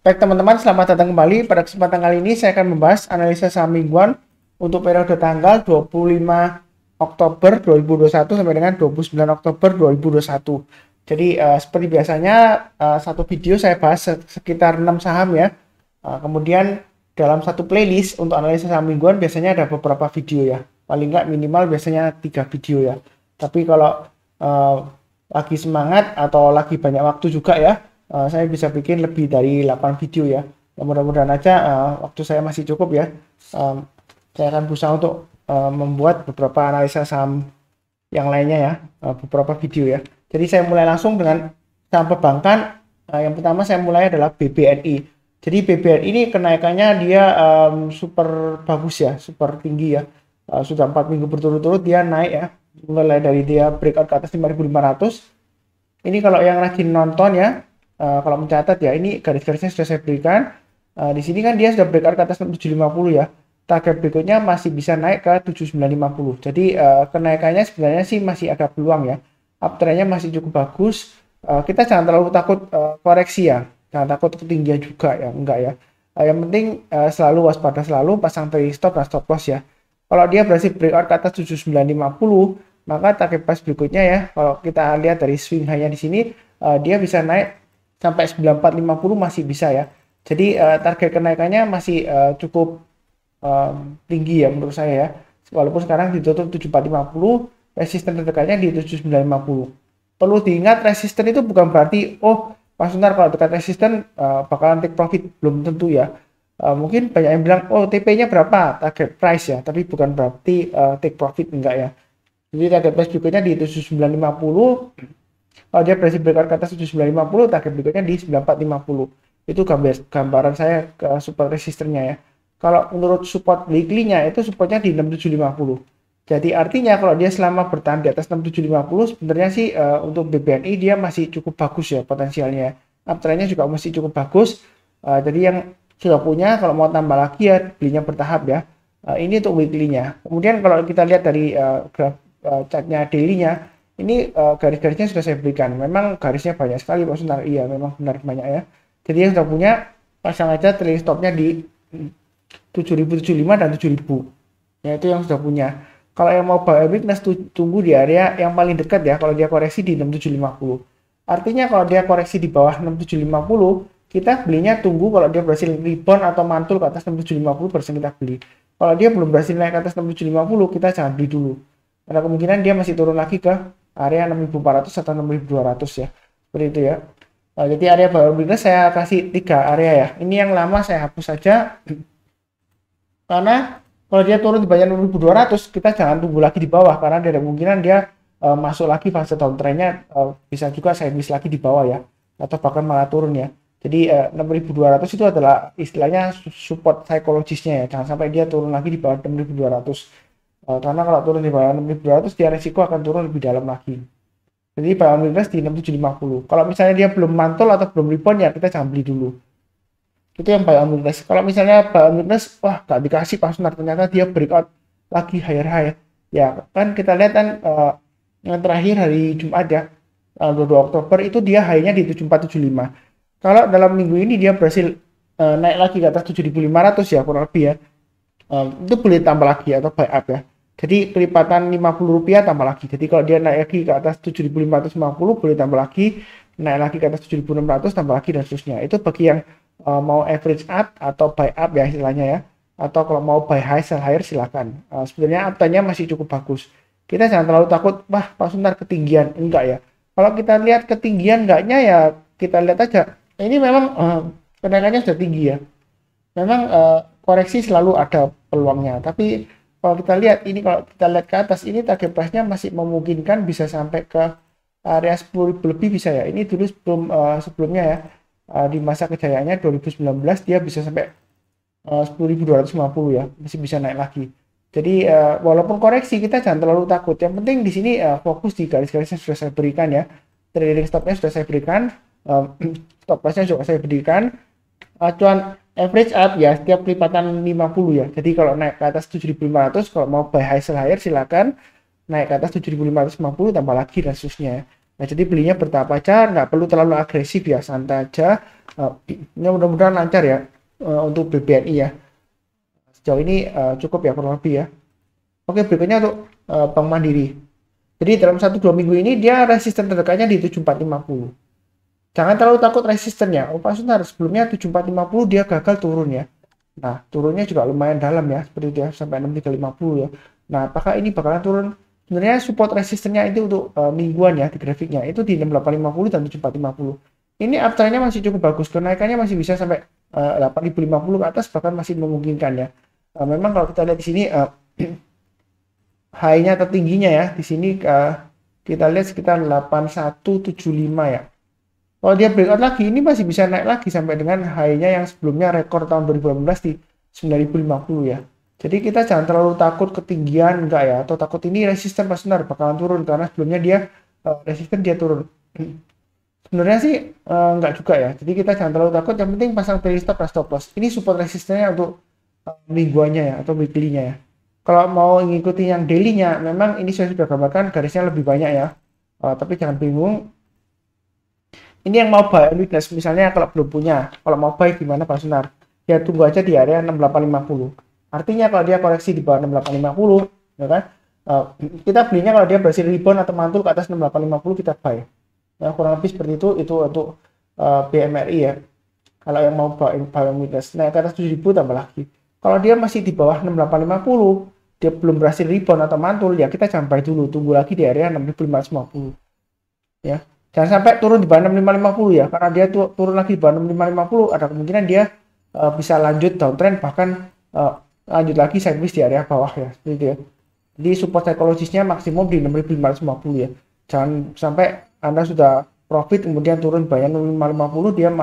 Baik teman-teman, selamat datang kembali. Pada kesempatan kali ini saya akan membahas analisa saham mingguan untuk periode tanggal 25 Oktober 2021 sampai dengan 29 Oktober 2021. Jadi seperti biasanya satu video saya bahas sekitar 6 saham ya. Kemudian dalam satu playlist untuk analisa saham mingguan biasanya ada beberapa video ya. Paling nggak minimal biasanya 3 video ya. Tapi kalau lagi semangat atau lagi banyak waktu juga ya, saya bisa bikin lebih dari 8 video ya. Mudah-mudahan aja waktu saya masih cukup ya. Saya akan berusaha untuk membuat beberapa analisa saham yang lainnya ya, beberapa video ya. Jadi saya mulai langsung dengan saham perbankan. Yang pertama saya mulai adalah BBNI. Jadi BBNI ini kenaikannya dia super bagus ya, super tinggi ya. Sudah 4 minggu berturut-turut dia naik ya. Mulai dari dia breakout ke atas 5.500. Ini kalau yang rajin nonton ya, kalau mencatat ya, ini garis-garisnya sudah saya berikan. Di sini kan dia sudah breakout ke atas 6750 ya. Target berikutnya masih bisa naik ke 7950. Jadi kenaikannya sebenarnya sih masih ada peluang ya. Uptrendnya masih cukup bagus. Kita jangan terlalu takut koreksi ya. Jangan takut ketinggian juga ya, enggak ya. Yang penting selalu waspada, selalu pasang trailing stop dan stop loss ya. Kalau dia berhasil breakout ke atas 7950, maka target price berikutnya ya, kalau kita lihat dari swing high-nya di sini, dia bisa naik sampai 9450 masih bisa ya. Jadi target kenaikannya masih cukup tinggi ya menurut saya ya. Walaupun sekarang ditutup 7450, resisten terdekatnya di 7950. Perlu diingat, resisten itu bukan berarti Pak Sunar kalau dekat resisten bakalan take profit, belum tentu ya. Mungkin banyak yang bilang TP-nya berapa, target price ya, tapi bukan berarti take profit, enggak ya. Jadi target price berikutnya di 7950. Kalau dia berhasil breakout ke atas 7950, target berikutnya di 9450. Itu gambaran saya ke support resisternya ya. Kalau menurut support weekly-nya itu supportnya di 6750. Jadi artinya kalau dia selama bertahan di atas 6750, sebenarnya sih untuk BBNI dia masih cukup bagus ya potensialnya. Uptrendnya juga masih cukup bagus. Jadi yang sudah punya kalau mau tambah lagi ya belinya bertahap ya. Ini untuk weekly-nya. Kemudian kalau kita lihat dari graf chartnya daily-nya, ini garis-garisnya sudah saya berikan. Memang garisnya banyak sekali Pak Sunar. Iya, memang benar banyak ya. Jadi yang sudah punya, pasang aja trailing stopnya di 7075 dan 7000. Ya, itu yang sudah punya. Kalau yang mau buy weakness tunggu di area yang paling dekat ya, kalau dia koreksi di 6750. Artinya kalau dia koreksi di bawah 6750, kita belinya tunggu kalau dia berhasil rebound atau mantul ke atas 6750 baru kita beli. Kalau dia belum berhasil naik ke atas 6750, kita jangan beli dulu. Ada kemungkinan dia masih turun lagi ke area 6400 atau 6200 ya. Seperti itu ya. Jadi area buy weakness saya kasih 3 area ya. Ini yang lama saya hapus saja. Karena kalau dia turun di bawah 6200, kita jangan tunggu lagi di bawah karena ada kemungkinan dia masuk lagi fase downtrendnya, bisa juga saya miss lagi di bawah ya, atau bahkan malah turun ya. Jadi 6200 itu adalah istilahnya support psikologisnya ya, jangan sampai dia turun lagi di bawah 6200. Karena kalau turun di bawah 6200 dia resiko akan turun lebih dalam lagi. Jadi buy on weakness di 6750. Kalau misalnya dia belum mantul atau belum rebound ya kita jangan beli dulu. Itu yang buy on weakness. Kalau misalnya buy on weakness, wah gak dikasih Pak Sunar, ternyata dia breakout lagi higher high ya. Kan kita lihat kan yang terakhir hari Jumat ya, 22 Oktober itu dia high-nya di 7475. Kalau dalam minggu ini dia berhasil naik lagi ke atas 7500 ya kurang lebih ya, itu boleh tambah lagi atau buy up ya. Jadi pelipatan Rp50 tambah lagi. Jadi kalau dia naik lagi ke atas 7550 boleh tambah lagi, naik lagi ke atas 7600 tambah lagi dan seterusnya. Itu bagi yang mau average up atau buy up ya istilahnya ya. Atau kalau mau buy high sell higher silakan. Sebenarnya uptrendnya masih cukup bagus. Kita jangan terlalu takut, wah Pak Sunar ketinggian, enggak ya. Kalau kita lihat ketinggian enggaknya ya kita lihat aja. Ini memang kenaikannya sudah tinggi ya. Memang koreksi selalu ada peluangnya. Tapi kalau kita lihat ini, kalau kita lihat ke atas ini target price-nya masih memungkinkan bisa sampai ke area 10.000 lebih bisa ya. Ini dulu sebelumnya ya, di masa kejayaannya 2019 dia bisa sampai 10.250 ya, masih bisa naik lagi. Jadi walaupun koreksi kita jangan terlalu takut. Yang penting di sini fokus di garis-garis yang sudah saya berikan ya. Trailing stopnya sudah saya berikan, stop loss-nya juga saya berikan. Acuan average up ya setiap pelipatan 50 ya. Jadi kalau naik ke atas 7500, kalau mau buy high sell higher silakan naik ke atas 7550 tambah lagi dan seterusnya. Nah, jadi belinya bertahap aja, nggak perlu terlalu agresif ya, santai aja. Ini mudah-mudahan lancar ya untuk BBNI ya. Sejauh ini cukup ya kurang lebih ya. Oke, berikutnya untuk Bank Mandiri. Jadi dalam 1-2 minggu ini dia resisten terdekatnya di 7450. Jangan terlalu takut resistennya. Oh, Pak Sunar, sebelumnya 7450 dia gagal turun ya. Nah, turunnya juga lumayan dalam ya, seperti itu ya, sampai 6350 ya. Nah, apakah ini bakalan turun? Sebenarnya support resistennya itu untuk mingguan ya di grafiknya, itu di 6850 dan 7450. Ini uptrendnya masih cukup bagus, kenaikannya masih bisa sampai 8050 ke atas, bahkan masih memungkinkan ya. Memang kalau kita lihat di sini high-nya tertingginya ya, di sini kita lihat sekitar 8175 ya. Kalau dia breakout lagi, ini masih bisa naik lagi sampai dengan high-nya yang sebelumnya rekor tahun 2018 di 9050 ya. Jadi kita jangan terlalu takut ketinggian enggak ya, atau takut ini resisten pas benar bakalan turun karena sebelumnya dia resisten dia turun. Sebenarnya sih enggak juga ya. Jadi kita jangan terlalu takut, yang penting pasang daily stop dan stop loss. Ini support resistennya untuk mingguannya ya atau weekly-nya ya. Kalau mau ngikutin yang daily-nya, memang ini saya sudah gambarkan garisnya lebih banyak ya. Tapi jangan bingung. Ini yang mau buy on weakness, misalnya kalau belum punya, kalau mau buy gimana Pak Sunar? Ya tunggu aja di area 6850. Artinya kalau dia koreksi di bawah 6850, ya kan? Kita belinya kalau dia berhasil rebound atau mantul ke atas 6850 kita buy. Ya, kurang lebih seperti itu untuk BMRI ya. Kalau yang mau buy on weakness, naik ke atas 7000 tambah lagi. Kalau dia masih di bawah 6850, dia belum berhasil rebound atau mantul, ya kita jangan buy dulu, tunggu lagi di area 6550. Ya. Jangan sampai turun di bawah 6550 ya, karena dia turun lagi di bawah 6550, ada kemungkinan dia bisa lanjut downtrend, bahkan lanjut lagi sideways di area bawah ya, seperti itu ya. Jadi support psikologisnya maksimum di 6550 ya. Jangan sampai Anda sudah profit kemudian turun di bawah 6550 dia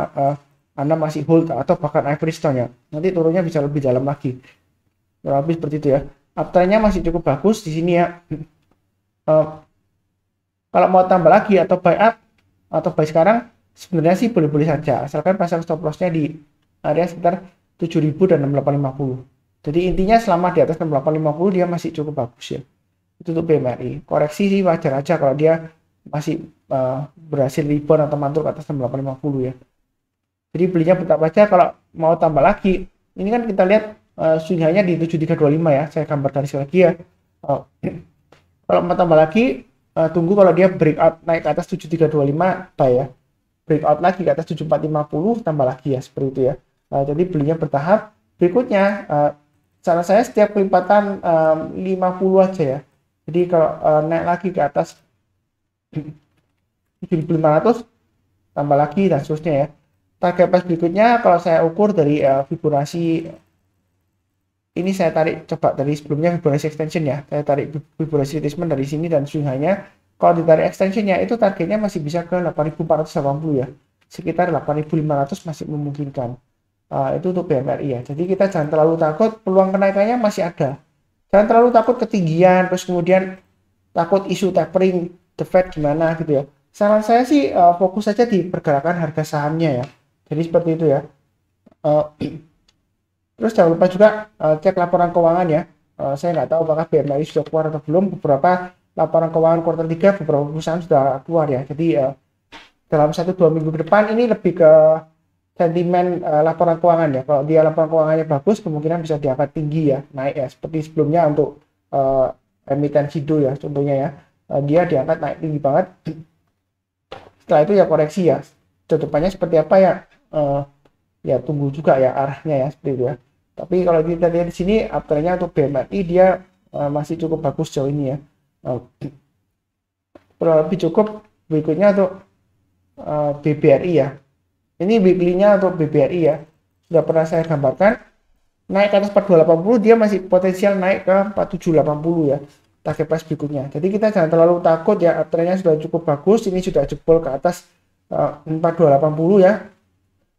Anda masih hold atau bahkan average down ya. Nanti turunnya bisa lebih dalam lagi. Lebih seperti itu ya. Uptrendnya masih cukup bagus di sini ya. Kalau mau tambah lagi atau buy up atau buy sekarang, sebenarnya sih boleh-boleh saja, asalkan pasang stop lossnya di area sekitar 7000 dan 6850. Jadi intinya selama di atas 6850 dia masih cukup bagus ya. Itu untuk BMRI. Koreksi sih wajar aja kalau dia masih berhasil rebound atau mantul ke atas 6850 ya. Jadi belinya bertahap aja. Kalau mau tambah lagi, ini kan kita lihat swing high-nya di 7325 ya. Saya gambar dari lagi ya. Kalau mau tambah lagi, tunggu kalau dia breakout naik ke atas 7325 buy ya. Breakout lagi ke atas 7450 tambah lagi ya, seperti itu ya. Jadi belinya bertahap. Berikutnya saran saya setiap kelipatan 50 aja ya. Jadi kalau naik lagi ke atas 7500 tambah lagi dan seterusnya ya. Target price berikutnya kalau saya ukur dari Fibonacci, ini saya tarik coba dari sebelumnya Fibonacci extension ya. Saya tarik Fibonacci retracement dari sini dan swing high-nya. Kalau ditarik extensionnya itu targetnya masih bisa ke 8480 ya. Sekitar 8500 masih memungkinkan. Itu untuk BMRI ya. Jadi kita jangan terlalu takut, peluang kenaikannya masih ada. Jangan terlalu takut ketinggian, terus kemudian takut isu tapering, the Fed gimana gitu ya. Saran saya sih fokus saja di pergerakan harga sahamnya ya. Jadi seperti itu ya. Terus jangan lupa juga cek laporan keuangan ya. Saya nggak tahu apakah BMRI sudah keluar atau belum. Beberapa laporan keuangan kuartal 3 beberapa perusahaan sudah keluar ya. Jadi dalam 1-2 minggu ke depan ini lebih ke sentimen laporan keuangan ya. Kalau dia laporan keuangannya bagus, kemungkinan bisa diangkat tinggi ya, naik ya. Seperti sebelumnya untuk emiten Sido ya, contohnya ya. Dia diangkat naik tinggi banget. Setelah itu ya koreksi ya. Kedepannya seperti apa ya? Ya tunggu juga ya arahnya ya, seperti itu ya. Tapi kalau kita lihat di sini uptrendnya untuk BMRI dia masih cukup bagus jauh ini ya. Lebih cukup berikutnya untuk BBRI ya. Ini weekly-nya untuk BBRI ya. Sudah pernah saya gambarkan. Naik ke atas 4280 dia masih potensial naik ke 4780 ya. Target price berikutnya. Jadi kita jangan terlalu takut ya, uptrendnya sudah cukup bagus. Ini sudah jebol ke atas 4280 ya.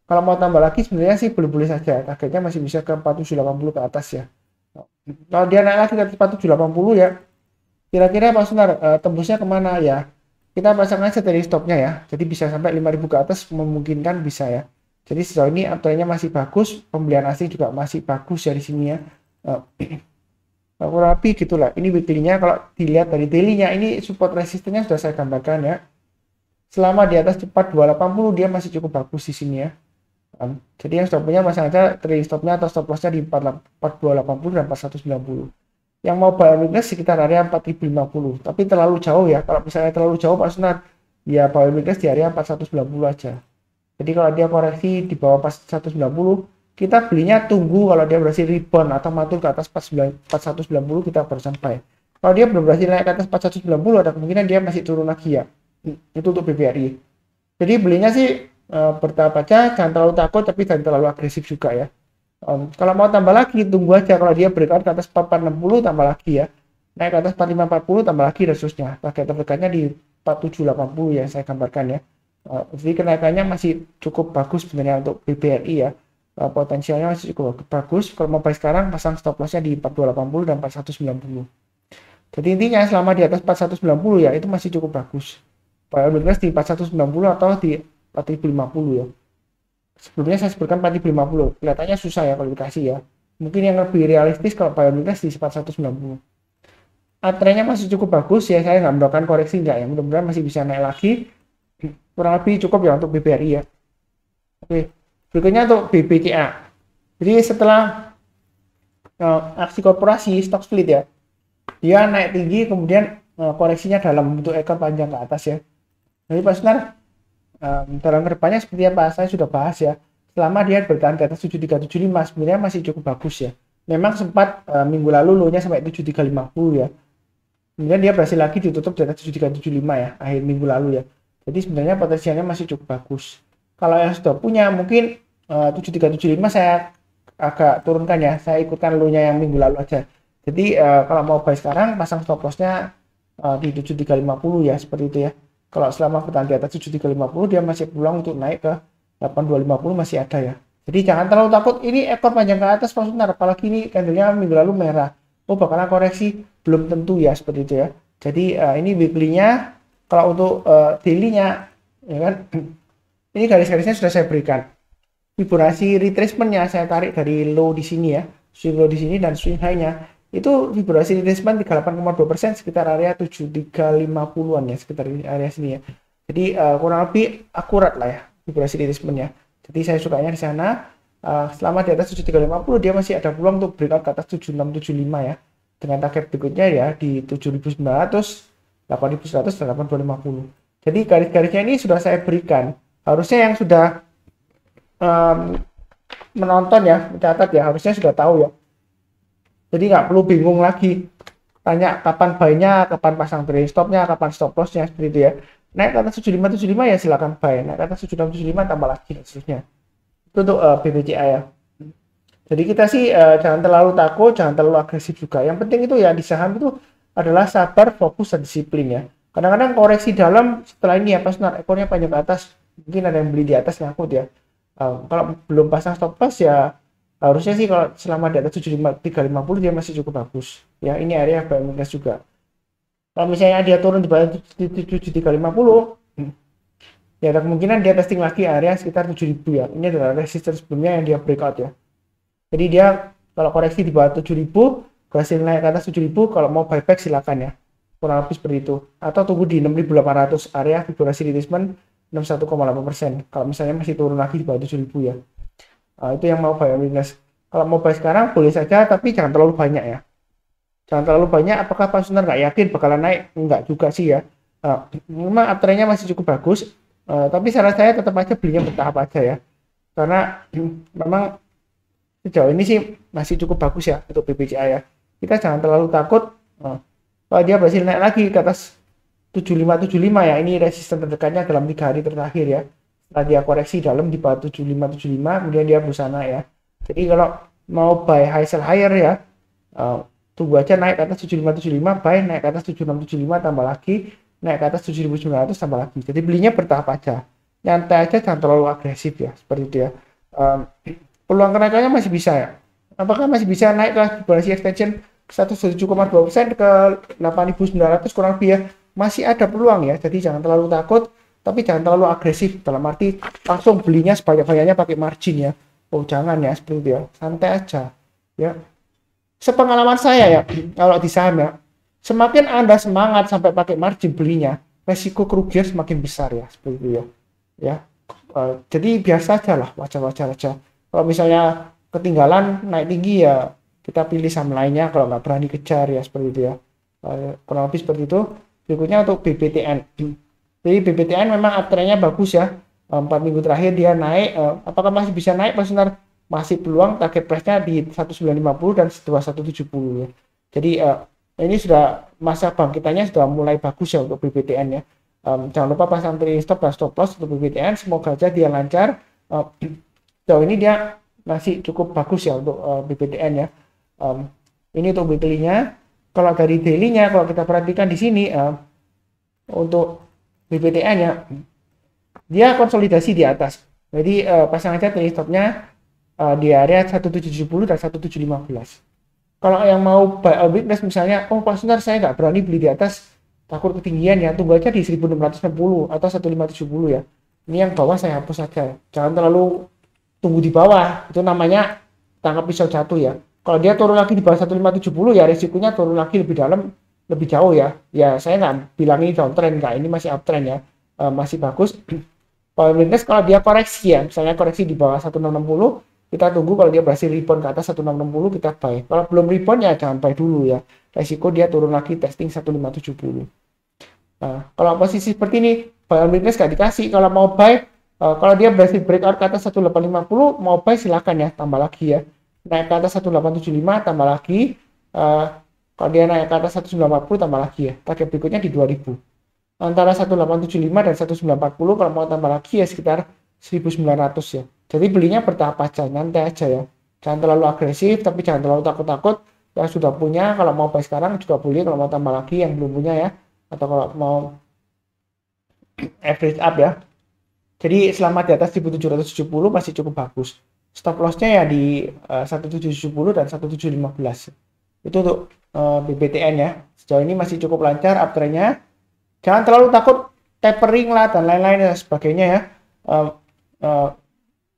Kalau mau tambah lagi sebenarnya sih boleh-boleh saja. Targetnya masih bisa ke 4780 ke atas ya. Kalau dia naik lagi ke atas 4780 ya, kira-kira Pak Sunar tembusnya kemana ya? Kita pasang aja dari stopnya ya. Jadi bisa sampai 5000 ke atas memungkinkan bisa ya. Jadi sejauh ini uptrendnya masih bagus, pembelian asing juga masih bagus ya di sini ya. Kurang lebih gitulah. Ini weekly-nya kalau dilihat dari daily-nya ini support resistennya sudah saya gambarkan ya. selama di atas 4280 dia masih cukup bagus di sini ya. Jadi yang stop punya pasang aja trailing stopnya atau stop lossnya di 4280 dan 4190. Yang mau buy weakness sekitar area 4050, tapi terlalu jauh ya. Kalau misalnya terlalu jauh Pak Sunar, ya buy weakness di area 4190 aja. Jadi kalau dia koreksi di bawah 4190, kita belinya tunggu kalau dia berhasil rebound atau mantul ke atas 4190 kita baru sampai. Kalau dia belum berhasil naik ke atas 4190, ada kemungkinan dia masih turun lagi ya. Itu untuk BBRI. Jadi belinya sih bertahap aja, jangan terlalu takut tapi jangan terlalu agresif juga ya. Kalau mau tambah lagi, tunggu aja kalau dia breakout ke atas 4460 tambah lagi ya. Naik ke atas 4540 tambah lagi dan seterusnya. Target terdekatnya di 4780 yang saya gambarkan ya. Jadi kenaikannya masih cukup bagus sebenarnya untuk BBRI ya. Potensialnya masih cukup bagus. Kalau mau buy sekarang pasang stop lossnya di 4280 dan 4190. Jadi intinya selama di atas 4190 ya itu masih cukup bagus. Buy weakness di 4190 atau di 4050 ya. Sebelumnya saya sebutkan 4050, kelihatannya susah ya kalau dikasih ya. Mungkin yang lebih realistis kalau buy weakness di 4190. Trennya masih cukup bagus ya, saya nggak mendoakan koreksi nggak ya, mudah-mudahan masih bisa naik lagi. Kurang lebih cukup ya untuk BBRI ya. Oke, berikutnya untuk BBCA. Jadi setelah aksi korporasi stock split ya, dia naik tinggi kemudian koreksinya dalam bentuk ekor panjang ke atas ya. Jadi Pak Sunar, dalam kedepannya seperti apa saya sudah bahas ya, selama dia bertahan di atas 7375 sebenarnya masih cukup bagus ya. Memang sempat minggu lalu low-nya sampai 7350 ya, kemudian dia berhasil lagi ditutup di atas 7375 ya akhir minggu lalu ya. Jadi sebenarnya potensialnya masih cukup bagus. Kalau yang sudah punya mungkin 7375 saya agak turunkan ya, saya ikutkan low-nya yang minggu lalu aja. Jadi kalau mau buy sekarang pasang stop loss-nya di 7350 ya, seperti itu ya. Kalau selama bertahan di atas 7350 dia masih peluang untuk naik ke 8250 masih ada ya. Jadi jangan terlalu takut ini ekor panjang ke atas Pak Sunar, apalagi ini candlenya minggu lalu merah. Oh bakalan koreksi, belum tentu ya seperti itu ya. Jadi ini weekly-nya, kalau untuk daily-nya ya kan. Ini garis-garisnya sudah saya berikan. Fibonacci retracement-nya saya tarik dari low di sini ya, swing low di sini dan swing high-nya. Itu Fibonacci retracement 38,2%, sekitar area 7350-an ya, sekitar area sini ya. Jadi kurang lebih akurat lah ya Fibonacci retracement-nya. Jadi saya sukanya di sana. Selama di atas 7350 dia masih ada peluang untuk breakout ke atas 7675 ya. Dengan target berikutnya ya di 7900, 8100 dan 8250. Jadi garis-garisnya ini sudah saya berikan. Harusnya yang sudah menonton ya, mencatat ya, harusnya sudah tahu ya. Jadi nggak perlu bingung lagi tanya kapan buy-nya, kapan pasang trailing stop-nya, kapan stop loss-nya, seperti itu ya. Naik ke atas 7575 ya silakan buy, naik ke atas 7675 tambah lagi dan seterusnya. Itu untuk BBCA ya. Jadi kita sih jangan terlalu takut, jangan terlalu agresif juga. Yang penting itu ya di saham itu adalah sabar, fokus, dan disiplin ya. Kadang-kadang koreksi dalam setelah ini ya pas ekornya panjang ke atas, mungkin ada yang beli di atas ngangkut ya. Kalau belum pasang stop loss ya harusnya sih kalau selama di atas 7350 dia masih cukup bagus ya. Ini area buy weakness juga. Kalau misalnya dia turun di bawah 7350 ya ada kemungkinan dia testing lagi area sekitar 7000 ya. Ini adalah resistance sebelumnya yang dia breakout ya. Jadi dia kalau koreksi di bawah 7000 berhasil naik ke atas 7000, kalau mau buyback silakan ya. Kurang lebih seperti itu. Atau tunggu di 6800 area Fibonacci retracement 61,8%. Kalau misalnya masih turun lagi di bawah 7000 ya. Itu yang mau buy weakness. Kalau mau buy sekarang boleh saja, tapi jangan terlalu banyak ya. Jangan terlalu banyak. Apakah Pak Sunar nggak yakin bakalan naik? Enggak juga sih ya. Memang uptrendnya masih cukup bagus, tapi saran saya tetap aja belinya bertahap aja ya. Karena memang sejauh ini sih masih cukup bagus ya untuk BBCA ya. Kita jangan terlalu takut. Kalau dia berhasil naik lagi ke atas 7575 ya, ini resisten terdekatnya dalam 3 hari terakhir ya. Setelah dia koreksi dalam di bawah 7575, kemudian dia berusaha naik ya. Jadi kalau mau buy high sell higher ya, tunggu aja naik ke atas 7575, buy naik ke atas 7675 tambah lagi, naik ke atas 7900 tambah lagi. Jadi belinya bertahap aja, nyantai aja, jangan terlalu agresif ya, seperti itu ya. Peluang kenaikannya masih bisa ya. Apakah masih bisa naik ke Fibonacci extension 107,2% ke 8900 kurang lebih ya? Masih ada peluang ya. Jadi jangan terlalu takut, tapi jangan terlalu agresif, dalam arti langsung belinya sebanyak-banyaknya pakai margin ya. Oh jangan ya, seperti itu ya, santai aja ya. Sepengalaman saya ya, kalau di saham ya, semakin Anda semangat sampai pakai margin belinya, resiko kerugian semakin besar ya, seperti itu ya. Ya, jadi biasa aja lah, wajar-wajar aja. Kalau misalnya ketinggalan naik tinggi ya kita pilih saham lainnya kalau nggak berani kejar ya, seperti itu ya. Kurang lebih seperti itu. Berikutnya untuk BBTN. Jadi BBTN memang uptrendnya bagus ya. 4 minggu terakhir dia naik. Apakah masih bisa naik? Masih peluang, target price-nya di 1950 dan 2170 ya. Jadi ini sudah masa bangkitannya sudah mulai bagus ya untuk BBTN ya. Jangan lupa pasang trailing stop dan stop loss untuk BBTN. Semoga aja dia lancar. Sejauh ini dia masih cukup bagus ya untuk BBTN ya. Ini untuk weekly-nya. Kalau dari daily-nya, kalau kita perhatikan di sini untuk BBTN ya, dia konsolidasi di atas. Jadi pasang aja trailing stop-nya di area 1770 dan 1715. Kalau yang mau buy a weakness misalnya, oh Pak Sunar saya nggak berani beli di atas, takut ketinggian ya, tunggu aja di 1660 atau 1570 ya. Ini yang bawah saya hapus saja. Jangan terlalu tunggu di bawah, itu namanya tangkap pisau jatuh ya. Kalau dia turun lagi di bawah 1570 ya risikonya turun lagi lebih dalam, lebih jauh ya. Ya saya nggak bilang ini downtrend, nggak, ini masih uptrend ya, masih bagus. Power weakness kalau dia koreksi ya, misalnya koreksi di bawah 1660, kita tunggu kalau dia berhasil rebound ke atas 1660 kita buy. Kalau belum rebound ya jangan buy dulu ya. Resiko dia turun lagi testing 1570. Nah, kalau posisi seperti ini, buy on weakness gak dikasih. Kalau mau buy, kalau dia berhasil breakout ke atas 1850, mau buy silakan ya, tambah lagi ya. Naik ke atas 1875 tambah lagi. Kalau dia naik ke atas 1940 tambah lagi ya. Target berikutnya di 2000. Antara 1875 dan 1940 kalau mau tambah lagi ya sekitar 1900 ya. Jadi belinya bertahap aja, nanti aja ya. Jangan terlalu agresif, tapi jangan terlalu takut-takut. Yang sudah punya, kalau mau buy sekarang juga boleh. Kalau mau tambah lagi yang belum punya ya. Atau kalau mau average up ya. Jadi selama di atas 1770 masih cukup bagus. Stop loss-nya ya di 1770 dan 1715. Itu untuk BBTN ya. Sejauh ini masih cukup lancar uptrend-nya. Jangan terlalu takut tapering lah dan lain-lain dan sebagainya ya.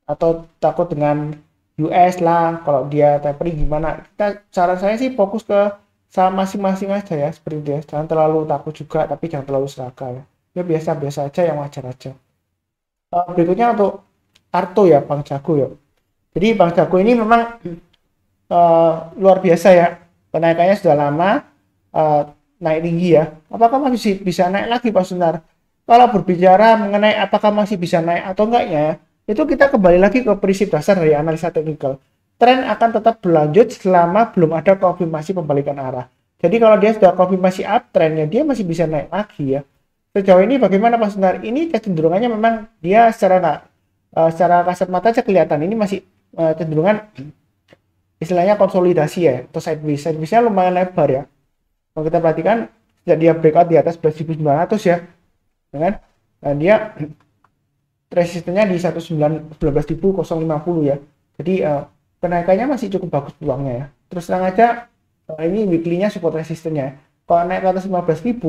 Atau takut dengan US lah, kalau dia tapering gimana. Saran saya sih fokus ke saham masing-masing aja ya, seperti itu ya. Jangan terlalu takut juga, tapi jangan terlalu serakah ya. Ya biasa-biasa aja, yang wajar aja. Berikutnya untuk Arto ya, Bang Jago ya. Jadi Bang Jago ini memang luar biasa ya. Kenaikannya sudah lama, naik tinggi ya. Apakah masih bisa naik lagi Pak Sunar? Kalau berbicara mengenai apakah masih bisa naik atau enggaknya, itu kita kembali lagi ke prinsip dasar dari analisa teknikal. Tren akan tetap berlanjut selama belum ada konfirmasi pembalikan arah. Jadi kalau dia sudah konfirmasi uptrendnya, dia masih bisa naik lagi ya. Sejauh ini bagaimana Pak Sunar? Ini kecenderungannya memang dia secara kasat mata aja kelihatan ini masih cenderungan istilahnya konsolidasi ya, atau sideways. Sideways-nya lumayan lebar ya. Kalau kita perhatikan sejak dia breakout di atas 11.900 ya, kan? Dan dia resistennya di 19.050 ya. Jadi kenaikannya masih cukup bagus peluangnya ya. Terus terang aja ini weekly-nya support resistennya. Kalau naik ke atas 15.000,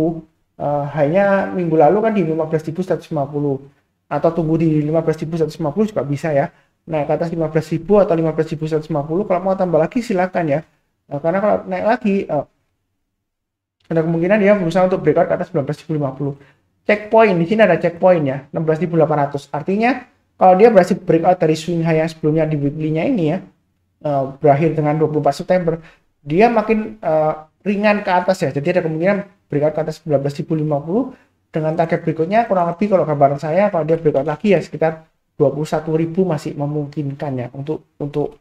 hanya minggu lalu kan di 15.150, atau tunggu di 15.150 juga bisa ya. Naik ke atas 15.000 atau 15.150, kalau mau tambah lagi silakan ya. Karena kalau naik lagi ada kemungkinan dia berusaha untuk breakout ke atas 19.050. Checkpoint di sini ada checkpoint ya, 16.800. Artinya kalau dia berhasil breakout dari swing high yang sebelumnya di weekly-nya ini ya, berakhir dengan 24 September, dia makin ringan ke atas ya. Jadi ada kemungkinan breakout ke atas 19.050 dengan target berikutnya kurang lebih kalau gambaran saya kalau dia breakout lagi ya sekitar 21.000 masih memungkinkan ya untuk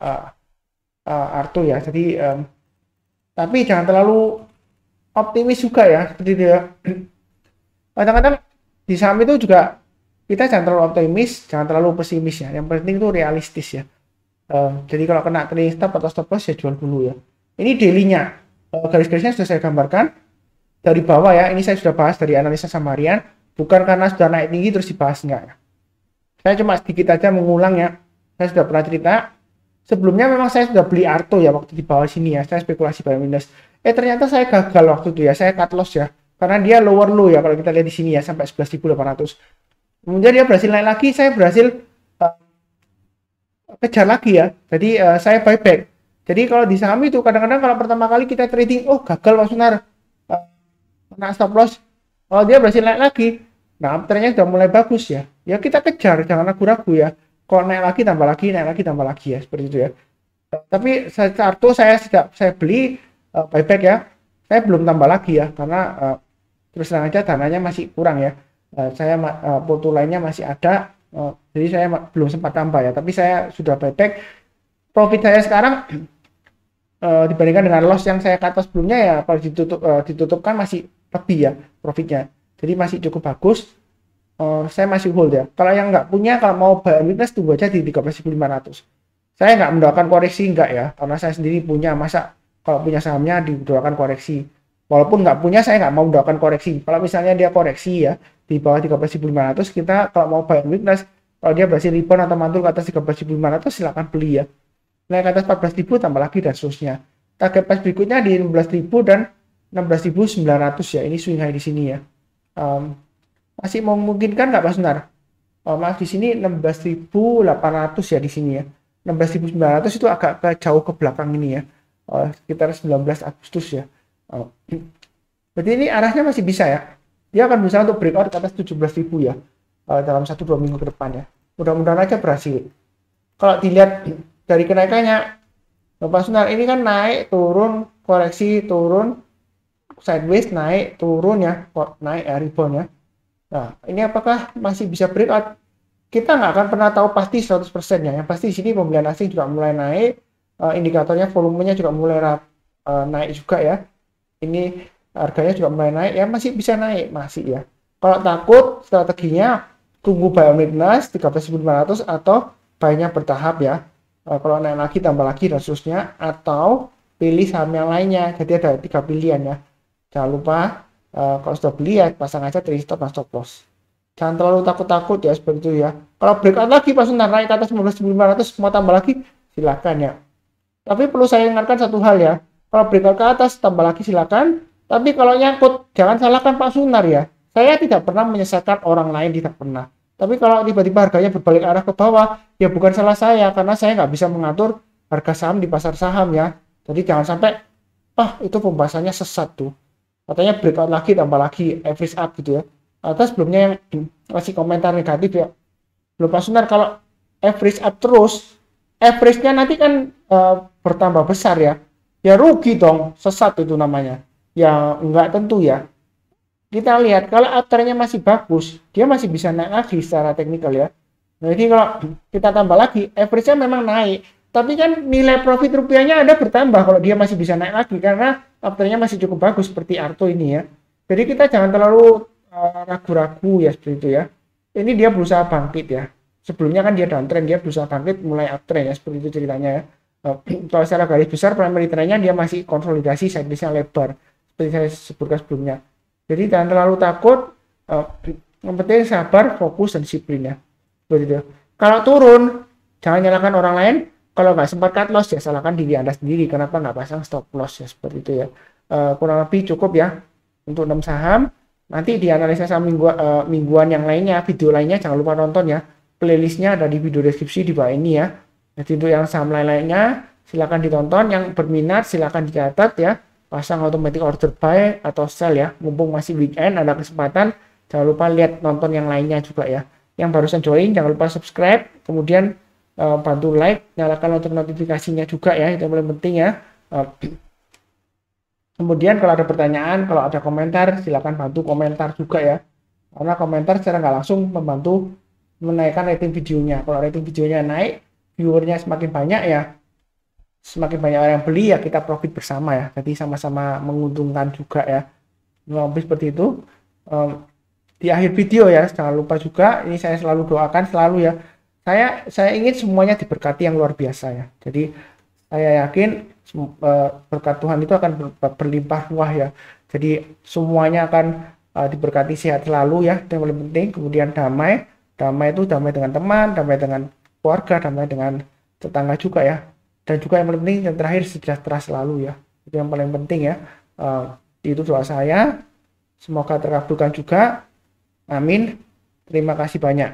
Arto ya. Jadi tapi jangan terlalu optimis juga ya, seperti itu ya. Kadang-kadang di saham itu juga kita jangan terlalu optimis, jangan terlalu pesimis ya. Yang penting itu realistis ya. Jadi kalau kena trailing stop atau stop loss ya jual dulu ya. Ini daily-nya, garis-garisnya sudah saya gambarkan dari bawah ya. Ini saya sudah bahas dari analisa samarian, bukan karena sudah naik tinggi terus dibahas, enggak ya. Saya cuma sedikit aja mengulang ya. Saya sudah pernah cerita. Sebelumnya memang saya sudah beli Arto ya waktu di bawah sini ya. Saya spekulasi buy minus. Ternyata saya gagal waktu itu ya. Saya cut loss ya. Karena dia lower low ya kalau kita lihat di sini ya sampai 11.800. Kemudian dia berhasil naik lagi, saya berhasil kejar lagi ya. Jadi saya buyback. Jadi kalau di saham itu kadang-kadang kalau pertama kali kita trading, oh gagal Pak Sunar, kena stop loss, Oh, dia berhasil naik lagi. Nah, uptrendnya sudah mulai bagus ya. Ya kita kejar, jangan ragu-ragu ya. Kalau naik lagi tambah lagi, naik lagi tambah lagi ya, seperti itu ya. Tapi satu saya beli buyback ya. Saya belum tambah lagi ya karena terus terang aja dananya masih kurang ya. Saya porto lainnya masih ada, jadi saya belum sempat tambah ya. Tapi saya sudah buyback. Profit saya sekarang dibandingkan dengan loss yang saya kata sebelumnya ya, kalau ditutupkan masih lebih ya profitnya. Jadi masih cukup bagus. Saya masih hold ya. Kalau yang nggak punya, kalau mau buy and witness tunggu aja di 13.500. Saya nggak mendoakan koreksi nggak ya, karena saya sendiri punya. Masa kalau punya sahamnya didoakan koreksi. Walaupun nggak punya, saya nggak mau mendoakan koreksi. Kalau misalnya dia koreksi ya di bawah 13.500, kita kalau mau buy and witness, kalau dia berhasil rebound atau mantul ke atas 13.500, silakan beli ya. Naik ke atas 14.000 tambah lagi dan seterusnya. Target price berikutnya di 16.000 dan 16.900 ya. Ini swing high di sini ya. Masih memungkinkan nggak Pak Sunar? Maaf di sini 16.800 ya di sini ya. 16.900 itu agak jauh ke belakang ini ya. Sekitar 19 Agustus ya. Berarti ini arahnya masih bisa ya. Dia akan berusaha untuk breakout ke atas 17.000 ya. Dalam 1-2 minggu ke depan ya. Mudah-mudahan aja berhasil. Kalau dilihat dari kenaikannya, Pak Sunar ini kan naik, turun, koreksi, turun, sideways, naik, turun ya, naik ya, rebound ya. Nah, ini apakah masih bisa breakout? Kita nggak akan pernah tahu pasti 100% ya. Yang pasti di sini pembelian asing juga mulai naik, indikatornya volumenya juga mulai naik juga ya. Ini harganya juga mulai naik, ya masih bisa naik, masih ya. Kalau takut, strateginya tunggu buy on weakness 13.500 atau buy-nya bertahap ya. Kalau naik lagi tambah lagi dan seterusnya, atau pilih saham yang lainnya. Jadi ada 3 pilihan ya. Jangan lupa kalau sudah beli ya pasang aja trade stop dan stop loss. Jangan terlalu takut-takut ya seperti itu ya. Kalau breakout lagi pas naik ke atas 15.500 mau tambah lagi silakan ya. Tapi perlu saya ingatkan satu hal ya. Kalau breakout ke atas tambah lagi silakan. Tapi kalau nyangkut jangan salahkan Pak Sunar ya. Saya tidak pernah menyesatkan orang lain, tidak pernah. Tapi kalau tiba-tiba harganya berbalik arah ke bawah, ya bukan salah saya, karena saya nggak bisa mengatur harga saham di pasar saham ya. Jadi jangan sampai, itu pembahasannya sesat tuh. Katanya breakout lagi, tambah lagi, average up gitu ya. Atas sebelumnya yang kasih komentar negatif ya. Belum Pak Sunar, kalau average up terus, average-nya nanti kan bertambah besar ya. Ya rugi dong, sesat itu namanya. Ya nggak tentu ya. Kita lihat kalau uptrendnya masih bagus, dia masih bisa naik lagi secara teknikal ya. Nah, jadi kalau kita tambah lagi, average-nya memang naik, tapi kan nilai profit rupiahnya ada bertambah kalau dia masih bisa naik lagi karena uptrendnya masih cukup bagus seperti Arto ini ya. Jadi kita jangan terlalu ragu-ragu ya seperti itu ya. Ini dia berusaha bangkit ya. Sebelumnya kan dia downtrend, dia berusaha bangkit mulai uptrend ya, seperti itu ceritanya ya. Kalau secara garis besar primary trendnya dia masih konsolidasi, sideways-nya lebar seperti saya sebutkan sebelumnya. Jadi jangan terlalu takut, yang penting sabar, fokus, dan disiplin ya. Begitu. Kalau turun, jangan nyalakan orang lain. Kalau nggak sempat cut loss, ya salahkan diri Anda sendiri. Kenapa nggak pasang stop loss ya, seperti itu ya. Kurang lebih cukup ya untuk 6 saham. Nanti di analisa saham mingguan yang lainnya, video lainnya jangan lupa nonton ya. Playlistnya ada di video deskripsi di bawah ini ya. Jadi untuk yang saham lain-lainnya, silakan ditonton. Yang berminat silakan dicatat ya. Pasang automatic order buy atau sell ya, mumpung masih weekend ada kesempatan. Jangan lupa lihat nonton yang lainnya juga ya. Yang barusan join jangan lupa subscribe, kemudian bantu like, nyalakan lonceng notifikasinya juga ya, itu yang paling penting ya. Kemudian kalau ada pertanyaan, kalau ada komentar silakan bantu komentar juga ya, karena komentar secara nggak langsung membantu menaikkan rating videonya. Kalau rating videonya naik, viewernya semakin banyak ya, semakin banyak orang yang beli ya kita profit bersama ya, jadi sama-sama menguntungkan juga ya. Lebih seperti itu. Di akhir video ya jangan lupa juga, ini saya selalu doakan selalu ya, saya ingin semuanya diberkati yang luar biasa ya. Jadi saya yakin berkat Tuhan itu akan berlimpah ruah ya. Jadi semuanya akan diberkati sehat selalu ya, itu yang paling penting. Kemudian damai itu damai dengan teman, damai dengan keluarga, damai dengan tetangga juga ya. Dan juga yang paling penting yang terakhir sejahtera selalu ya, itu yang paling penting ya. Itu doa saya, semoga terkabulkan juga, amin. Terima kasih banyak.